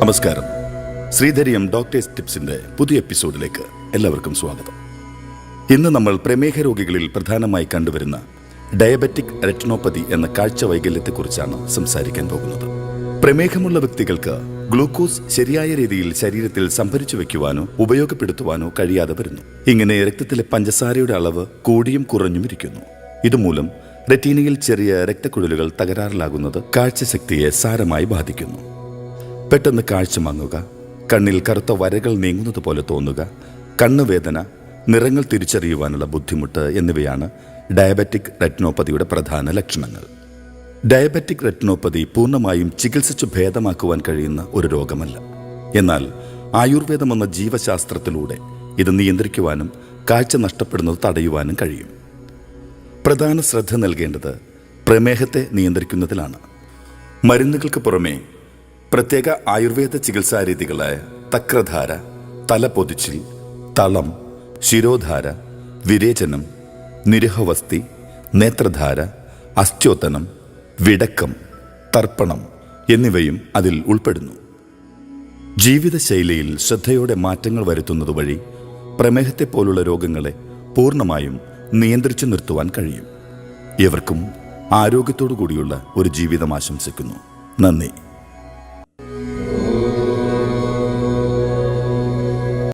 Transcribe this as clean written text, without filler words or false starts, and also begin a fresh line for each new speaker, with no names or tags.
നമസ്കാരം. ശ്രീധരീയം ഡോക്ടേഴ്സ് ടിപ്സിന്റെ പുതിയ എപ്പിസോഡിലേക്ക് എല്ലാവർക്കും സ്വാഗതം. ഇന്ന് നമ്മൾ പ്രമേഹ രോഗികളിൽ പ്രധാനമായി കണ്ടുവരുന്ന ഡയബറ്റിക് റെറ്റിനോപ്പതി എന്ന കാഴ്ച വൈകല്യത്തെക്കുറിച്ചാണ് സംസാരിക്കാൻ പോകുന്നത്. പ്രമേഹമുള്ള വ്യക്തികൾക്ക് ഗ്ലൂക്കോസ് ശരിയായ രീതിയിൽ ശരീരത്തിൽ സംഭരിച്ചു വെക്കുവാനോ ഉപയോഗപ്പെടുത്തുവാനോ കഴിയാതെ വരുന്നു. ഇങ്ങനെ രക്തത്തിലെ പഞ്ചസാരയുടെ അളവ് കൂടിയും കുറഞ്ഞും ഇരിക്കുന്നു. ഇതുമൂലം റെറ്റീനയിൽ ചെറിയ രക്തക്കുഴലുകൾ തകരാറിലാകുന്നത് കാഴ്ചശക്തിയെ സാരമായി ബാധിക്കുന്നു. പെട്ടെന്ന് കാഴ്ച മങ്ങുക, കണ്ണിൽ കറുത്ത വരകൾ നീങ്ങുന്നത് പോലെ തോന്നുക, കണ്ണുവേദന, നിറങ്ങൾ തിരിച്ചറിയുവാനുള്ള ബുദ്ധിമുട്ട് എന്നിവയാണ് ഡയബറ്റിക് റെറ്റിനോപ്പതിയുടെ പ്രധാന ലക്ഷണങ്ങൾ. ഡയബറ്റിക് റെറ്റിനോപ്പതി പൂർണ്ണമായും ചികിത്സിച്ചു ഭേദമാക്കുവാൻ കഴിയുന്ന ഒരു രോഗമല്ല. എന്നാൽ ആയുർവേദം എന്ന ജീവശാസ്ത്രത്തിലൂടെ ഇത് നിയന്ത്രിക്കുവാനും കാഴ്ച നഷ്ടപ്പെടുന്നത് തടയുവാനും കഴിയും. പ്രധാന ശ്രദ്ധ നൽകേണ്ടത് പ്രമേഹത്തെ നിയന്ത്രിക്കുന്നതിലാണ്. മരുന്നുകൾക്ക് പുറമെ പ്രത്യേക ആയുർവേദ ചികിത്സാ രീതികളായ തക്രധാര, തലപൊതിച്ചിൽ, തളം, ശിരോധാര, വിരേചനം, നിരുഹവസ്തി, നേത്രധാര, അസ്ഥ്യോത്തനം, വിടക്കം, തർപ്പണം എന്നിവയും അതിൽ ഉൾപ്പെടുന്നു. ജീവിതശൈലിയിൽ ശ്രദ്ധയോടെ മാറ്റങ്ങൾ വരുത്തുന്നത് വഴി പ്രമേഹത്തെ പോലുള്ള രോഗങ്ങളെ പൂർണ്ണമായും നിയന്ത്രിച്ചു നിർത്തുവാൻ കഴിയും. ഇവർക്കും ആരോഗ്യത്തോടു കൂടിയുള്ള ഒരു ജീവിതം ആശംസിക്കുന്നു. നന്ദി.